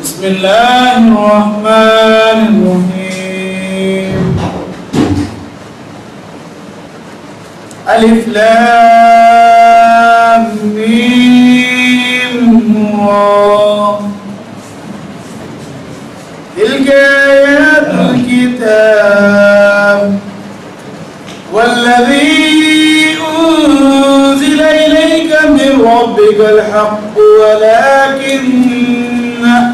بسم الله الرحمن الرحيم. ألف لام ميم را. تلك آيات الكتاب والذي أنزل إليك من ربك الحق ولكن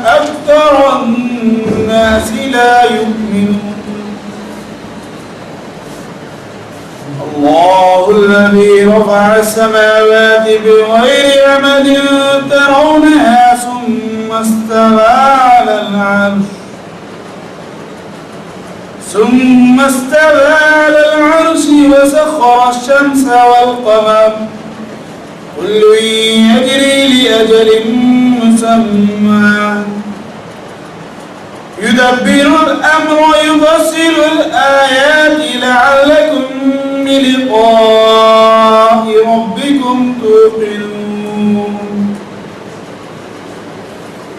أكثر الناس لا يؤمنون. الله الذي رفع السماوات بغير عمد ترونها ثم استوى على العرش وسخر الشمس والقمر كل يجري لأجل مسمى يدبر الأمر يفصل الآيات لعلكم بلقاء ربكم توقنون.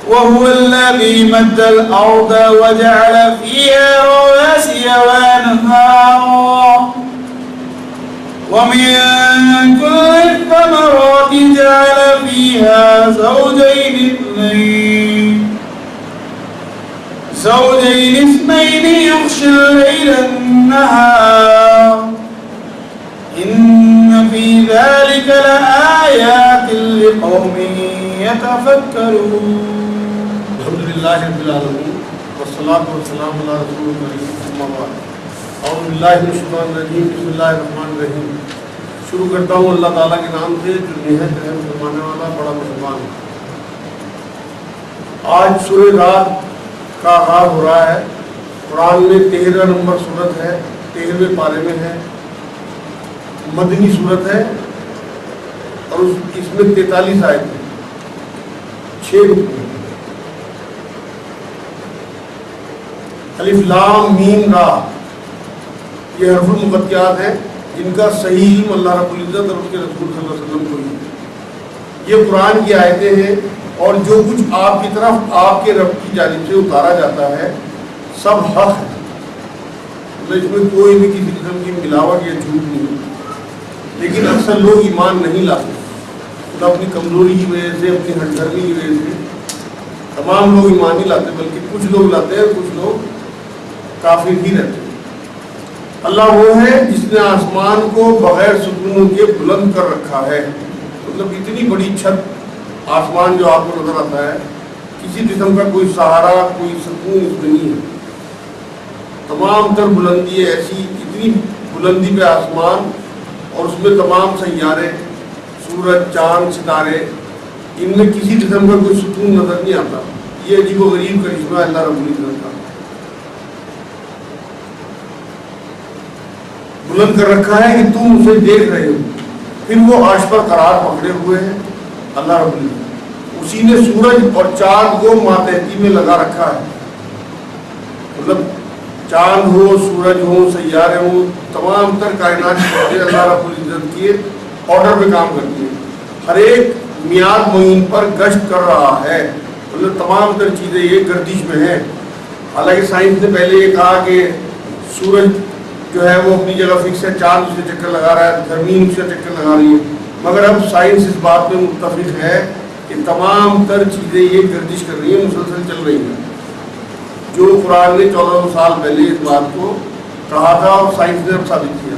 وهو الذي مد الأرض وجعل فيها رواسي وأنهارا ومن كل الثمرات جعل فيها زوجين اثنين يغشي الليل النهار إن في ذلك لآيات لقوم يتفكرون. الحمد لله رب العالمين والصلاة والسلام على رسول الله أما بعد. اعوذ باللہ من الشیطان الرجیم بسم اللہ الرحمن الرحیم. شروع کرتا ہوں اللہ تعالیٰ کے نام سے جو نہایت رحم فرمانے والا بڑا مہربان ہے. آج سورہ رات کا آغاز ہو رہا ہے. قرآن میں 13 نمبر سورت ہے, 13ویں پارے میں ہے, مدنی سورت ہے اور اس میں 43 آیت ہے, 6 رکوع. الف لام میم را یہ حرف المقطعات ہیں جن کا صحیح علم اللہ رب العزت اور اس کے رسول صلی اللہ علیہ وسلم کو ہی. یہ قرآن کی آیتیں ہیں اور جو کچھ آپ کی طرف آپ کے رب کی جانب سے اتارا جاتا ہے سب حق ہے. اس میں کوئی بھی کسی قسم کی ملاوٹ یا جھوٹ نہیں ہے. لیکن اکثر لوگ ایمان نہیں لاتے. خدا اپنی کمزوری کی وجہ سے, اپنی ہٹ دھرمی کی وجہ سے تمام لوگ ایمان نہیں لاتے, بلکہ کچھ لوگ لاتے ہیں, کچھ لوگ کافر ہی رہتے ہیں. اللہ وہ ہے جس نے آسمان کو بغیر ستونوں کے بلند کر رکھا ہے. مطلب اتنی بڑی چھت آسمان جو آپ کو نظر آتا ہے, کسی قسم کا کوئی سہارا, کوئی سکون اس میں نہیں ہے. تمام تر بلندی ہے ایسی, اتنی بلندی پہ آسمان اور اس میں تمام سیارے, سورج, چاند, ستارے, ان میں کسی قسم کا کوئی سکون نظر نہیں آتا. یہ عجیب و غریب کرشمہ اللہ رب العزت کا. بلند کر رکھا ہے کہ تم اسے دیکھ رہے ہو. پھر وہ عرش پر قرار پکڑے ہوئے ہیں اللہ رب العزت. اسی نے سورج اور چاند کو ماتحتی میں لگا رکھا ہے. مطلب چاند ہو, سورج ہو, سیارے ہو, تمام تر کائنات کی چیزیں اللہ رب العزت کے آرڈر پہ کام کرتی ہیں. ہر ایک میعاد معین پر گشت کر رہا ہے. مطلب تمام تر چیزیں یہ گردش میں ہیں. حالانکہ سائنس نے پہلے یہ کہا کہ سورج جو ہے وہ اپنی جگہ فکس ہے, چاند اس سے چکر لگا رہا ہے, زمین اس سے چکر لگا رہی ہے. مگر اب سائنس اس بات میں متفق ہے کہ تمام تر چیزیں یہ گردش کر رہی ہیں, مسلسل چل رہی ہیں. جو قرآن نے 1400 سال پہلے اس بات کو کہا تھا اور سائنس نے اب ثابت کیا.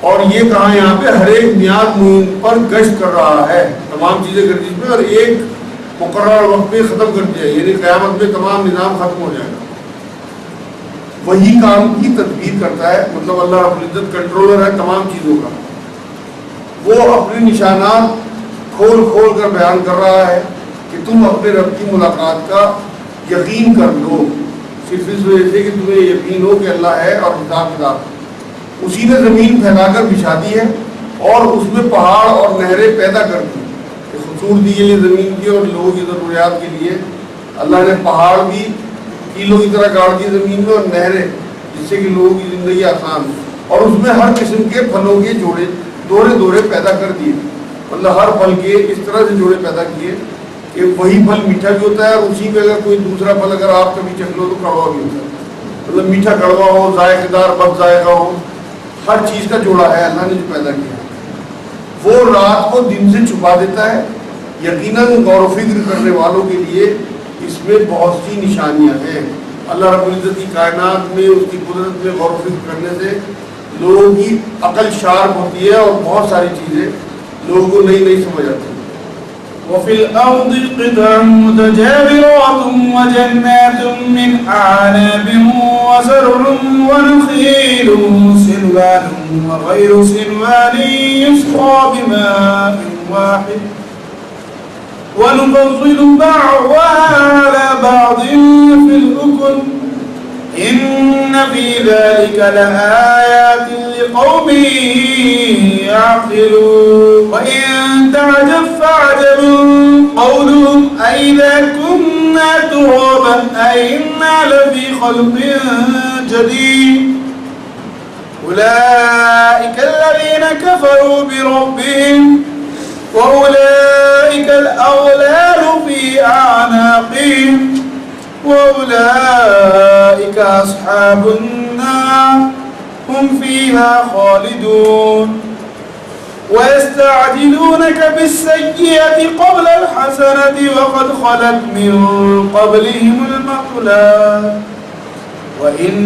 اور یہ کہا یہاں پہ ہر ایک میعاد معین پر گشت کر رہا ہے. تمام چیزیں گردش میں اور ایک مقرر وقت پہ ختم کر دیا, یعنی قیامت میں تمام نظام ختم ہو جائے گا. وہی کام کی تدبیر کرتا ہے. مطلب اللہ رب العزت کنٹرولر ہے تمام چیزوں کا. وہ اپنے نشانات کھول کھول کر بیان کر رہا ہے کہ تم اپنے رب کی ملاقات کا یقین کر لو, صرف اس وجہ سے کہ تمہیں یقین ہو کہ اللہ ہے اور حساب کتاب. اسی نے زمین پھیلا کر بچھا دی ہے اور اس میں پہاڑ اور نہریں پیدا کر دی. خصوص دی گئی زمین کی اور لوگوں کی ضروریات کے لیے اللہ نے پہاڑ بھی کیلوں کی طرح گاڑ دی زمین میں, اور نہریں جس سے کہ لوگوں کی زندگی آسان ہو. اور اس میں ہر قسم کے پھلوں کے جوڑے دورے پیدا کر دیے. مطلب ہر پھل کے اس طرح سے جوڑے پیدا کیے کہ وہی پھل میٹھا بھی ہوتا ہے اور اسی میں اگر کوئی دوسرا پھل اگر آپ کبھی چکھ لو تو کڑوا بھی ہوتا ہے. مطلب میٹھا کڑوا ہو، ذائقے دار بد ذائقہ ہو، ہر چیز کا جوڑا ہے اللہ نے جو پیدا کیا. وہ رات کو دن سے چھپا دیتا ہے. یقیناً غور و فکر کرنے والوں کے لیے اس میں بہت سی نشانیاں ہیں. اللہ رب العزت کی کائنات میں اس کی قدرت میں غور و فکر کرنے سے لوگوں کی عقل شارپ ہوتی ہے اور بہت ساری چیزیں لوگوں کو نئی نئی سمجھ آتی ہیں. وفي الأرض قطع متجاورات وجنات من أعناب وزرع ونخيل سنوان وغير سنوان يسقى بماء واحد ونفضل بعضها على بعض في الأكل إن في ذلك لآيات لقوم يعقلون وإن تعجب فعجب قولهم أئذا كنا ترابا أئنا لفي خلق جديد أولئك الذين كفروا بربهم وأولئك الأغلال في أعناقهم وأولئك أصحاب النار هم فيها خالدون ويستعجلونك بالسيئة قبل الحسنة وقد خلت من قبلهم المثلات وإن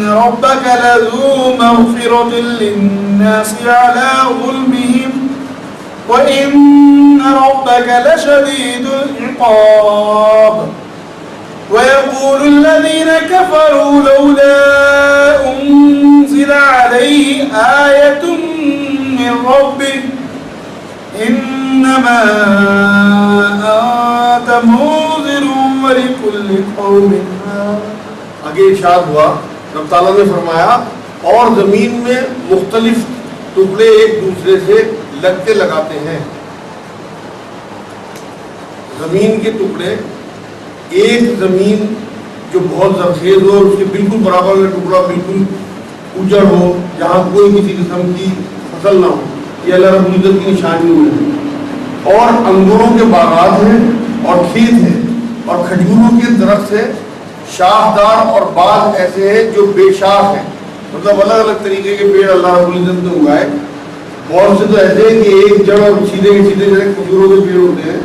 ربك لذو مغفرة للناس على ظلمهم وإن ربك لشديد العقاب ويقول الذين كفروا لولا أنزل عليه آية من ربه إنما أنت منذر ولكل قوم هاد. آگے ارشاد ہوا رب تعالیٰ نے فرمایا اور زمین میں مختلف ٹکڑے ایک دوسرے سے لگتے لگاتے ہیں. زمین کے ٹکڑے، ایک زمین جو بہت زرخیز ہو اور اس کے بالکل برابر کا ٹکڑا بالکل اجڑ ہو جہاں کوئی کسی قسم کی فصل نہ ہو، یہ اللہ رب العزت کی نشانی ہے. اور انگوروں کے باغات ہیں اور کھیت ہیں اور کھجوروں کے درخت ہیں، شاخدار اور بعض ایسے ہیں جو بے شاخ ہیں. مطلب الگ الگ طریقے کے پیڑ اللہ رب العزت نے اگائے. بہت سے تو ایسے ہیں کہ ایک جڑ اور سیدھے کے سیدھے جیسے کھجوروں کے پیڑ ہوتے ہیں،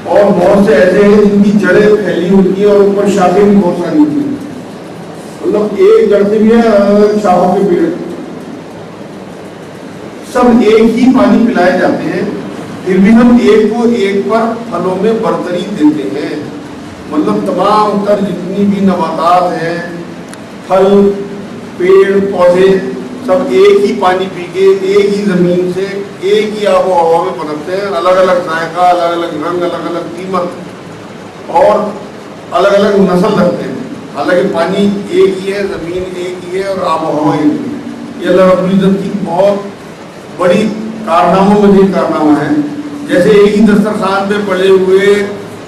اور بہت سے ایسے ہیں جن کی جڑیں پھیلی ہوتی ہیں اور اوپر شاخیں بھی بہت ساری ہوتی ہیں. مطلب ایک جڑ سے بھی ہے، الگ الگ شاخوں کے پیڑ، سب ایک ہی پانی پلائے جاتے ہیں، پھر بھی ہم ایک کو ایک پر پھلوں میں برتری دیتے ہیں. مطلب تمام تر جتنی بھی نباتات ہیں، پھل، پیڑ، پودے، سب ایک ہی پانی پی کے ایک ہی زمین سے ایک ہی آب و ہوا میں پنپتے ہیں. الگ الگ ذائقہ، الگ الگ رنگ، الگ الگ قیمت اور الگ الگ نسل رکھتے ہیں. حالانکہ پانی ایک ہی ہے، زمین ایک ہی ہے اور آب و ہوا ایک ہی ہے. یہ اللہ رب العزت کی بہت بڑی کارناموں میں سے کارنامہ ہے. جیسے ایک ہی دسترخوان پہ پڑے ہوئے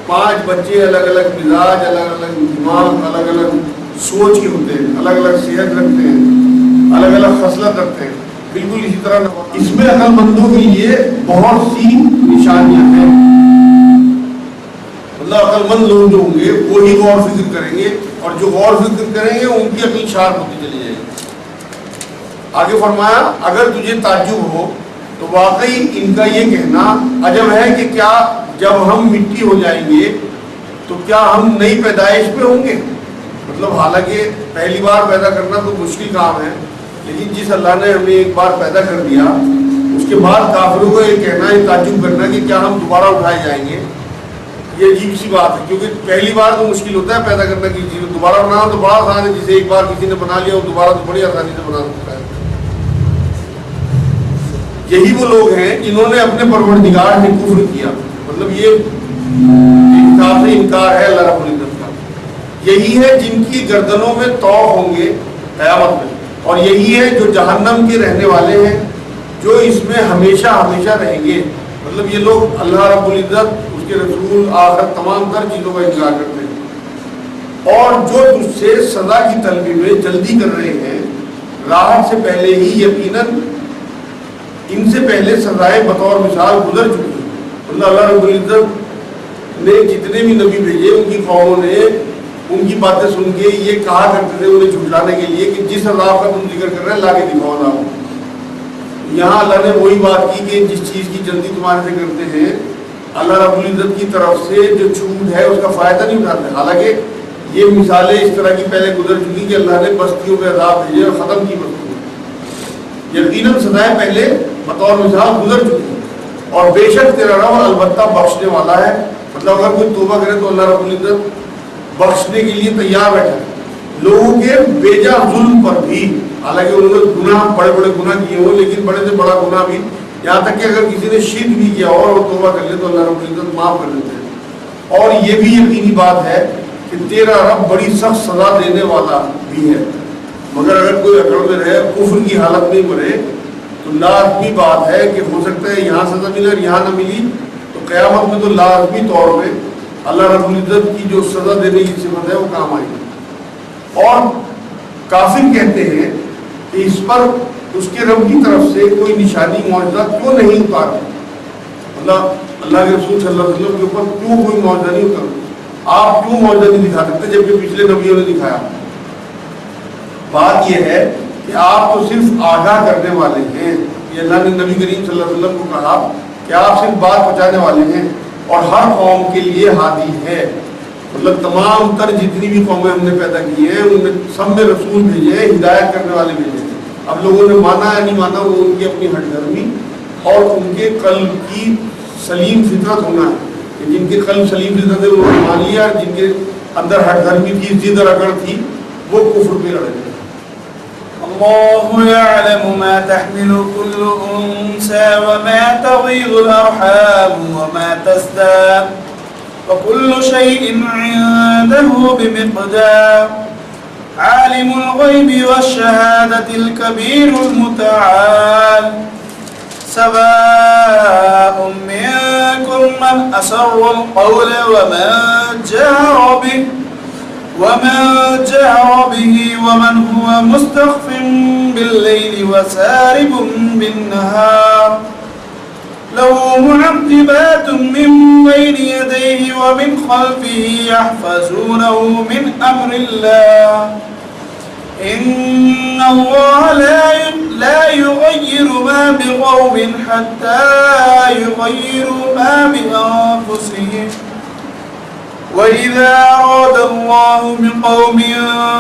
5 بچے الگ الگ مزاج، الگ الگ دماغ، الگ الگ سوچ کے ہوتے ہیں، الگ الگ صحت رکھتے ہیں، الگ الگ خصلت رکھتے ہیں. بالکل اسی طرح اس میں عقل مندوں کے لیے بہت سی نشانیاں ہیں. مطلب عقل مند لوگ جو ہوں گے وہی غور فکر کریں گے، اور جو غور فکر کریں گے ان کی عقل شارپ ہوتی چلی جائے گی. آگے فرمایا اگر تجھے تعجب ہو تو واقعی ان کا یہ کہنا عجب ہے کہ کیا جب ہم مٹی ہو جائیں گے تو کیا ہم نئی پیدائش پہ ہوں گے. مطلب حالانکہ پہلی بار پیدا کرنا تو مشکل کام ہے، لیکن جس اللہ نے ہمیں ایک بار پیدا کر دیا اس کے بعد کافروں کو یہ کہنا، یہ تعجب کرنا کہ کیا ہم دوبارہ اٹھائے جائیں گے، یہ عجیب سی بات ہے. کیونکہ پہلی بار تو مشکل ہوتا ہے پیدا کرنا کی چیز، دوبارہ بنانا تو بڑا آسان ہے. جسے ایک بار کسی نے بنا لیا وہ دوبارہ تو بڑی آسانی سے بنا سکتا ہے. یہی وہ لوگ ہیں جنہوں نے اپنے پروردگار سے کفر کیا. مطلب یہ انصاف سے انکار ہے اللہ رب العزت کا. یہی ہے جن کی گردنوں میں طوق ہوں گے قیامت میں، اور یہی ہے جو جہنم کے رہنے والے ہیں، جو اس میں ہمیشہ ہمیشہ رہیں گے. مطلب یہ لوگ اللہ رب العزت، اس کے رسول، آخرت، تمام تر چیزوں کا انکار کرتے ہیں. اور جو تجھ سے سزا کی طلبی میں جلدی کر رہے ہیں، راحت سے پہلے ہی یقیناً ان سے پہلے سزائیں بطور مثال گزر چکی ہیں. اللہ رب العزت نے جتنے بھی نبی بھیجے ان کی قوموں نے ان کی باتیں سن کے یہ کہا کرتے تھے انہیں جھٹلانے کے لیے کہ جس عذاب کا تم ذکر کر رہے ہیں لا کے دکھاؤ عذاب۔ یہاں اللہ نے وہی بات کی کہ جس چیز کی جلدی تمہارے سے کرتے ہیں اللہ رب العزت کی طرف سے جو چھوٹ ہے اس کا فائدہ نہیں اٹھاتے۔ حالانکہ یہ مثالیں اس طرح کی پہلے گزر چکی کہ اللہ نے بستیوں پہ عذاب بھیجے اور ختم کی بستیوں، یقیناً سزائیں پہلے بطور مثال گزر چکی اور بے شک تیرا رب البتہ بخشنے والا ہے۔ مطلب اگر کوئی توبہ کرے تو اللہ رب العزت بخشنے کے لیے تیار بیٹھا ہے لوگوں کے بیجا ظلم پر بھی، حالانکہ انہوں نے گناہ بڑے بڑے گناہ کیے ہوں لیکن بڑے سے بڑا گناہ بھی، یہاں تک کہ اگر کسی نے شرک بھی کیا ہو اور توبہ کر لے تو اللہ رب العزت معاف کر دیتے ہیں۔ اور یہ بھی یقینی بات ہے کہ تیرا رب بڑی سخت سزا دینے والا بھی ہے، مگر اگر کوئی اکڑ میں رہے کفر کی حالت میں مرے تو لازمی بات ہے کہ ہو سکتا ہے یہاں سزا ملے اور یہاں نہ ملی تو قیامت میں تو لازمی طور پہ اللہ رب العزت کی جو سزا دینے کی صفت ہے وہ کام آئے گی۔ اور کافر کہتے ہیں کہ اس پر اس کے رب کی طرف سے کوئی نشانی معجزہ کیوں نہیں اتارتے، مطلب اللہ کے رسول صلی اللہ علیہ وسلم کے اوپر کیوں کوئی معجزہ نہیں اتارتے، آپ کیوں معجزہ نہیں دکھا سکتے جبکہ پچھلے نبیوں نے دکھایا۔ بات یہ ہے کہ آپ تو صرف آگاہ کرنے والے ہیں، یہ اللہ نے نبی کریم صلی اللہ علیہ وسلم کو کہا کہ آپ صرف بات پہنچانے والے ہیں اور ہر قوم کے لیے ہادی ہے، مطلب تمام تر جتنی بھی قومیں ہم نے پیدا کی ہیں ان میں سب میں رسول بھیجے ہیں، ہدایت کرنے والے بھیجے ہیں۔ اب لوگوں نے مانا یا نہیں مانا وہ ان کی اپنی ہٹ دھرمی اور ان کے قلب کی سلیم فطرت ہونا ہے کہ جن کے قلب سلیم فطرت ہے انہوں نے مان لیا، جن کے اندر ہٹ دھرمی تھی، ضد اور اکڑ تھی، وہ کفر پہ لڑے۔ الله يعلم ما تحمل كل أنثى وما تغيض الأرحام وما تزداد وكل شيء عنده بمقدار عالم الغيب والشهادة الكبير المتعال سواء منكم من أسر القول ومن جهر به ومن هو مستخف بالليل وسارب بالنهار له معقبات من بين يديه ومن خلفه يحفظونه من أمر الله إن الله لا يغير ما بقوم حتى يغيروا ما بأنفسهم وإذا أراد الله بقوم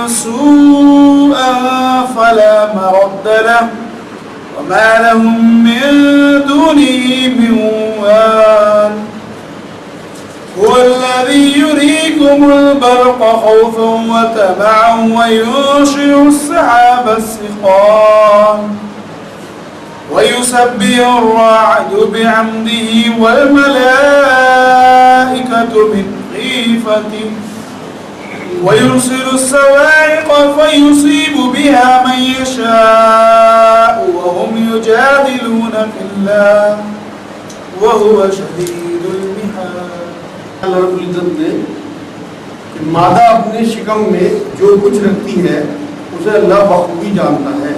سوءا فلا مرد له وما لهم من دونه من وال هو الذي يريكم البرق خوفا وطمعا وينشئ السحاب الثقال ويسبح الرعد بحمده والملائكة من خيفته ويرسل الصواعق فيصيب بها من يشاء وهم يجادلون في الله وهو شديد المحال۔ اللہ رب العزت نے کہ مادہ اپنے شکم میں جو کچھ رکھتی ہے اسے اللہ بخوبی جانتا ہے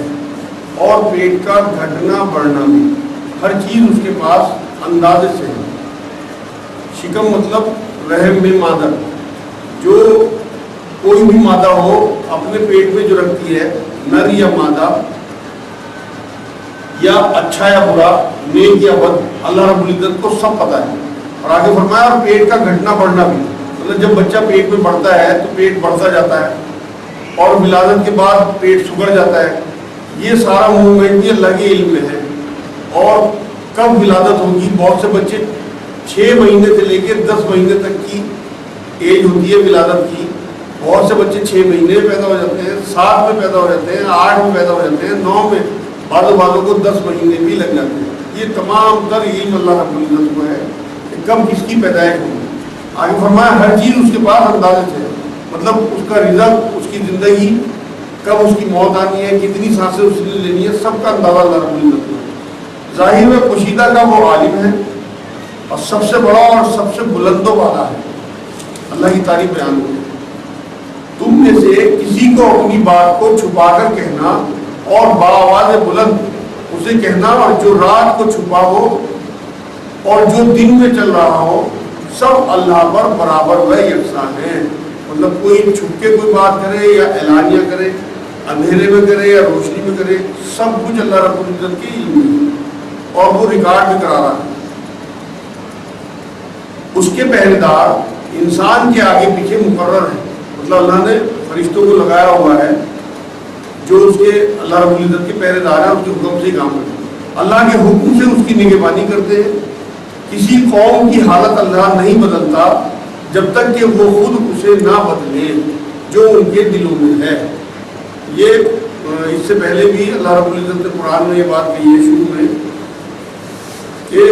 اور پیٹ کا گھٹنا بڑھنا بھی، ہر چیز اس کے پاس اندازے سے ہے۔ شکم مطلب رحم میں مادہ، جو کوئی بھی مادہ ہو اپنے پیٹ میں جو رکھتی ہے، نر یا مادہ یا اچھا یا برا، نیک یا بد، اللہ رب العزت کو سب پتہ ہے۔ اور آگے فرمایا اور پیٹ کا گھٹنا بڑھنا بھی، مطلب جب بچہ پیٹ میں بڑھتا ہے تو پیٹ بڑھتا جاتا ہے اور ولادت کے بعد پیٹ سکڑ جاتا ہے، یہ سارا موومنٹ بھی اللہ کے علم میں ہے۔ اور کب ولادت ہوگی، بہت سے بچے 6 مہینے سے لے کے 10 مہینے تک کی ایج ہوتی ہے ولادت کی، بہت سے بچے 6 مہینے میں پیدا ہو جاتے ہیں، 7 میں پیدا ہو جاتے ہیں، 8 میں پیدا ہو جاتے ہیں، 9 میں، بعضوں کو 10 مہینے بھی لگ جاتے ہیں۔ یہ تمام تر علم اللہ رب العزت کو ہے کہ کب کس کی پیدائش ہوگی۔ آگے فرمایا ہر چیز اس کے پاس اندازے سے ہے، مطلب اس کا رزق، اس کی زندگی، کب اس کی موت آنی ہے، کتنی سانسیں اس نے لینی ہے، سب کا اندازہ اللہ رب العزت کو ہے۔ ظاہر میں پوشیدہ کا وہ عالم ہے اور سب سے بڑا اور سب سے بلند و بالا ہے۔ اللہ کی تعریف بیان ہوئی، تم میں سے کسی کو اپنی بات کو چھپا کر کہنا اور بآواز بلند اسے کہنا، اور جو رات کو چھپا ہو اور جو دن میں چل رہا ہو سب اللہ پر برابر و یکساں ہیں. مطلب کوئی چھپ کے کوئی بات کرے یا اعلانیہ کرے، اندھیرے میں کرے یا روشنی میں کرے، سب کچھ اللہ رب العزت کے علم میں ہے اور وہ ریکارڈ بھی کرا رہا ہے. اس کے پہرے دار انسان کے آگے پیچھے مقرر ہے. مطلب اللہ نے فرشتوں کو لگایا ہوا ہے جو اس کے اللہ رب العزت کے پہرے دار ہیں، اس کے حکم سے ہی کام کرتے ہیں. اللہ کے حکم سے اس کی نگہبانی کرتے ہیں. کسی قوم کی حالت اللہ نہیں بدلتا جب تک کہ وہ خود اسے نہ بدلے جو ان کے دلوں میں ہے. یہ اس سے پہلے بھی اللہ رب العزت نے قرآن میں یہ بات کہی ہے شروع میں کہ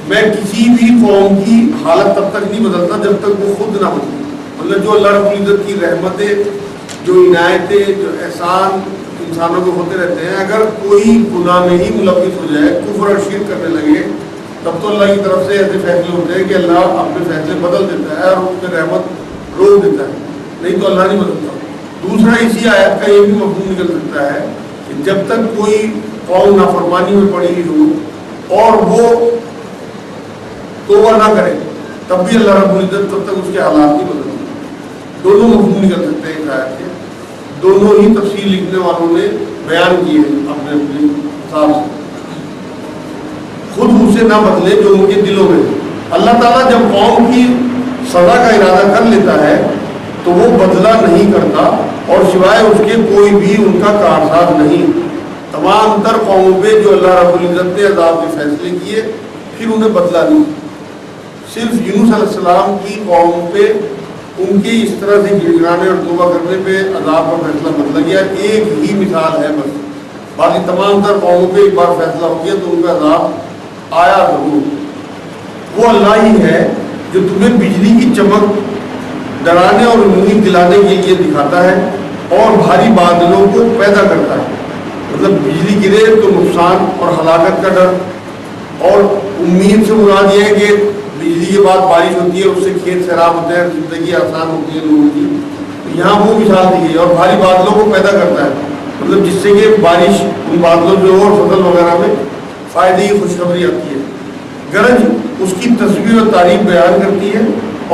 میں کسی بھی قوم کی حالت تب تک نہیں بدلتا جب تک وہ خود نہ بدلے. مطلب جو اللہ رب العزت کی رحمتیں، جو عنایتیں، جو احسان انسانوں کو ہوتے رہتے ہیں، اگر کوئی گناہ میں ہی ملوث ہو جائے، کفر اور شرک کرنے لگے، تب تو اللہ کی طرف سے ایسے فیصلے ہوتے ہیں کہ اللہ اپنے فیصلے بدل دیتا ہے اور اس میں رحمت روک دیتا ہے، نہیں تو اللہ نہیں بدلتا. دوسرا اسی آیت کا یہ بھی مفہوم نکل سکتا ہے کہ جب تک کوئی قوم نافرمانی میں پڑی ہوئی ہو اور وہ توبہ نہ کرے تب بھی اللہ رب العزت تب تک اس کے حالات نہیں بدلتے. دونوں مفہوم نکل سکتے ہیں اس آیت کے. دونوں ہی تفصیل لکھنے والوں نے بیان کیے ہیں اپنے اپنے حساب سے. خود اسے نہ بدلے جو ان کے دلوں میں. اللہ تعالیٰ جب قوم کی سزا کا ارادہ کر لیتا ہے تو وہ بدلہ نہیں کرتا اور سوائے اس کے کوئی بھی ان کا کارساز نہیں. تمام تر قوموں پہ جو اللہ رب العزت نے عذاب کے فیصلے کیے پھر انہیں بدلا نہیں. صرف یونس علیہ السلام کی قوم پہ ان کے اس طرح سے گر گرانے اور توبہ کرنے پہ عذاب کا فیصلہ بدلا گیا. ایک ہی مثال ہے بس. باقی تمام تر قوموں پہ ایک بار فیصلہ ہو گیا تو ان کا عذاب آیا ضرور. وہ اللہ ہی ہے جو تمہیں بجلی کی چمک ڈرانے اور امید دلانے کے لیے دکھاتا ہے اور بھاری بادلوں کو پیدا کرتا ہے. مطلب بجلی گرے تو نقصان اور ہلاکت کا ڈر، اور امید سے مراد یہ ہے کہ بجلی کے بعد بارش ہوتی ہے، اس سے کھیت سیراب ہوتے ہیں، زندگی آسان ہوتی ہے لوگوں کی. یہاں وہ مثال دی گئی. اور بھاری بادلوں کو پیدا کرتا ہے مطلب جس سے کہ بارش ان بادلوں سے اور فصل وغیرہ میں فائدے کی خوشخبری آتی ہے. گرج اس کی تصویر اور تعریف بیان کرتی ہے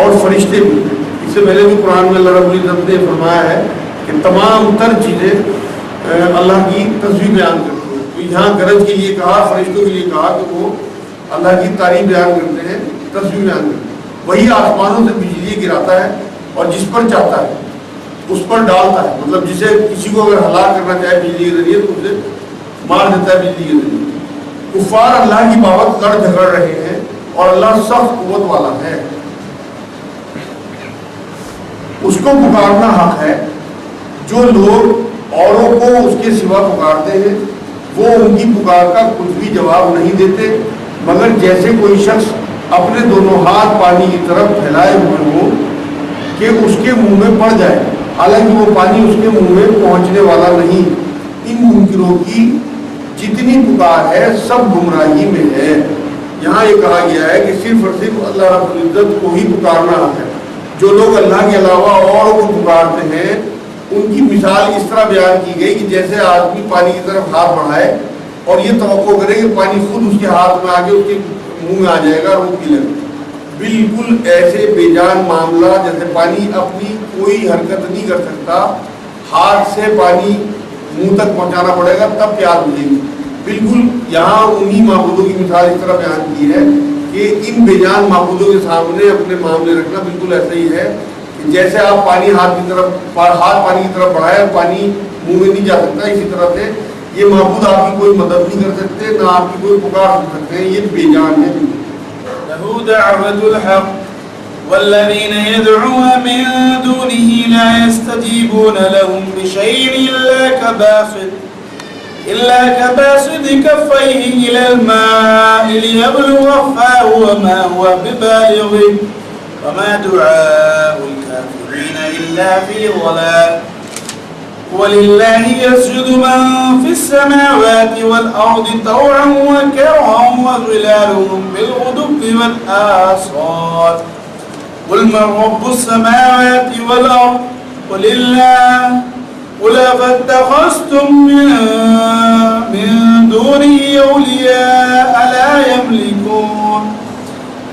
اور فرشتے بھی. اس سے پہلے بھی قرآن میں اللہ رب العزت نے فرمایا ہے کہ تمام تر چیزیں اللہ کی تصویر بیان کرتی ہیں. تو یہاں گرج کے لیے کہا، فرشتوں کے لیے کہا کہ وہ اللہ کی تعریف بیان کرتے ہیں، تصویر بیان کرتے ہیں. وہی آسمانوں سے بجلی گراتا ہے اور جس پر چاہتا ہے اس پر ڈالتا ہے. مطلب جسے کسی کو اگر ہلاک کرنا چاہے بجلی کے ذریعے تو اسے مار دیتا ہے بجلی کے ذریعے. کفار اللہ کی بابت لڑ جھگڑ رہے ہیں اور اللہ سخت قوت والا ہے. اس کو پکارنا حق ہے. جو لوگ اوروں کو اس کے سوا پکارتے ہیں وہ ان کی پکار کا کچھ بھی جواب نہیں دیتے مگر جیسے کوئی شخص اپنے دونوں ہاتھ پانی کی طرف پھیلائے ہوئے ہوں کہ اس کے منہ میں پڑ جائے، حالانکہ وہ پانی اس کے منہ میں پہنچنے والا نہیں. ان منکروں کی جتنی پکار ہے سب گمراہی میں ہے. یہاں یہ کہا گیا ہے کہ صرف اور صرف اللہ رب العزت کو ہی پکارنا ہے. جو لوگ اللہ کے علاوہ اوروں کو پکارتے ہیں ان کی مثال اس طرح بیان کی گئی کہ جیسے آدمی پانی کی طرف ہاتھ بڑھائے اور یہ توقع کرے کہ پانی خود اس کے ہاتھ میں آ کے اس کے منہ میں آ جائے گا اور وہ پی لے. بالکل ایسے بے جان معاملہ جیسے پانی اپنی کوئی حرکت نہیں کر سکتا، ہاتھ سے پانی منہ تک پہنچانا پڑے گا تب پیاس بجھے گی. بالکل یہاں انہی معبودوں کی مثال اس طرح بیان کی ہے کہ ان بے جان معبودوں کے سامنے اپنے معاملے رکھنا بالکل ایسا ہی ہے کہ جیسے آپ پانی ہاتھ پانی کی طرف بڑھائے اور پانی منہ میں نہیں جا سکتا، اسی طرح سے یہ معبود آپ کی کوئی مدد نہیں کر سکتے، نہ آپ کی کوئی پکار سن سکتے ہیں. یہ بے جان ہے. له دعوة الحق والذين يدعون من دونه لا يستجيبون لهم بشيء إلا كباسط كفيه إلى الماء ليبلغ فاه وما هو ببالغه وما دعاء الكافرين إلا في ضلال. ولله يسجد من في السماوات والأرض طوعا وكرها وظلالهم بالغدو والآصال. قل من رب السماوات والأرض قل الله قل أفاتخذتم من دونه أولياء لا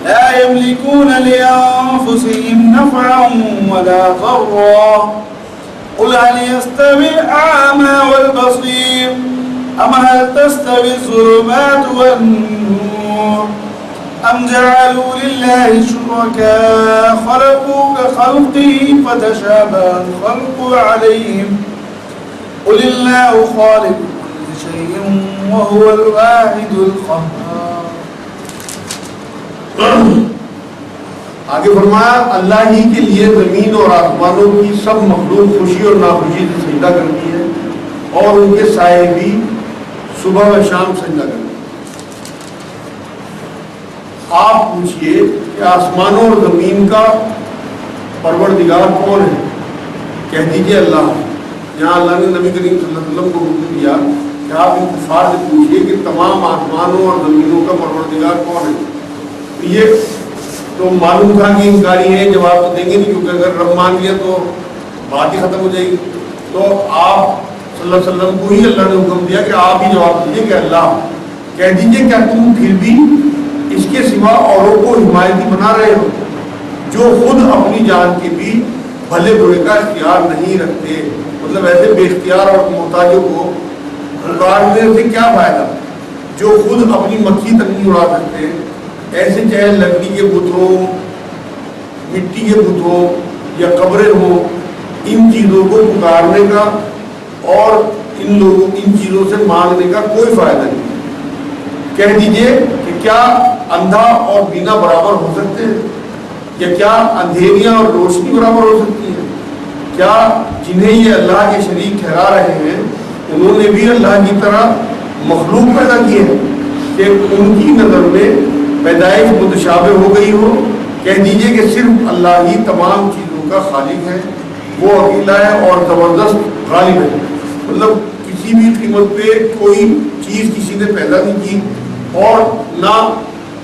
لا يملكون لأنفسهم نفعا ولا ضرا قل هل يستوي الأعمى والبصير أم هل تستوي الظلمات والنور أم جعلوا لله شركاء خلقوا كخلقه فتشابه الخلق عليهم قل الله خالق كل شيء وهو الواحد القهار. آگے فرمایا اللہ ہی کے لیے زمین اور آسمانوں کی سب مخلوق خوشی اور ناخوشی سے سجدہ کرتی ہے اور ان کے سائے بھی صبح و شام سجدہ کرتے ہیں. آپ پوچھئے کہ آسمانوں اور زمین کا پروردگار کون ہے؟ کہہ دیجئے اللہ. یہاں اللہ نے نبی کریم صلی اللہ علیہ وسلم کو حکم دیا کہ آپ ان کفار سے پوچھئے کہ تمام آسمانوں اور زمینوں کا پروردگار کون ہے. یہ تو معلوم تھا کہ انکاری ہے، جواب تو دیں گے نہیں، کیونکہ اگر رب مان لیا تو بات ہی ختم ہو جائے گی. تو آپ صلی اللہ علیہ وسلم کو ہی اللہ نے حکم دیا کہ آپ ہی جواب دیجیے کہ اللہ. کہہ دیجیے کیا تم پھر بھی اس کے سوا اوروں کو حمایتی بنا رہے ہو جو خود اپنی جان کے بھی بھلے برے کا اختیار نہیں رکھتے؟ مطلب ایسے بے اختیار اور محتاجوں کو پکارنے سے کیا فائدہ جو خود اپنی مکھی تک نہیں اڑا سکتے. ایسے چاہے لکڑی کے بت ہوں، مٹی کے بت ہوں یا قبریں ہوں، ان چیزوں کو پکارنے کا اور ان چیزوں سے مانگنے کا کوئی فائدہ نہیں. کہہ دیجئے کہ کیا اندھا اور بینا برابر ہو سکتے ہیں؟ یا کیا اندھیریاں اور روشنی برابر ہو سکتی ہیں؟ کیا جنہیں یہ اللہ کے شریک ٹھہرا رہے ہیں انہوں نے بھی اللہ کی طرح مخلوق پیدا کی ہے کہ ان کی نظر میں پیدائش متشابہ ہو گئی ہو؟ کہہ دیجئے کہ صرف اللہ ہی تمام چیزوں کا خالق ہے، وہ اکیلا ہے اور زبردست غالب ہے. مطلب کسی بھی قیمت پہ کوئی چیز کسی نے پیدا نہیں کی اور نہ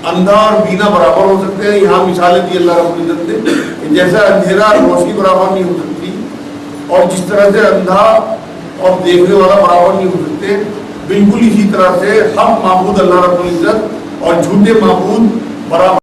اندھا اور بینا برابر ہو سکتے ہیں. یہاں مثالیں دی اللہ رب العزت نے کہ جیسا اندھیرا روشنی برابر نہیں ہو سکتی اور جس طرح سے اندھا اور دیکھنے والا برابر نہیں ہو سکتے، بالکل اسی طرح سے حق معبود اللہ رب العزت اور جھوٹے معبود برابر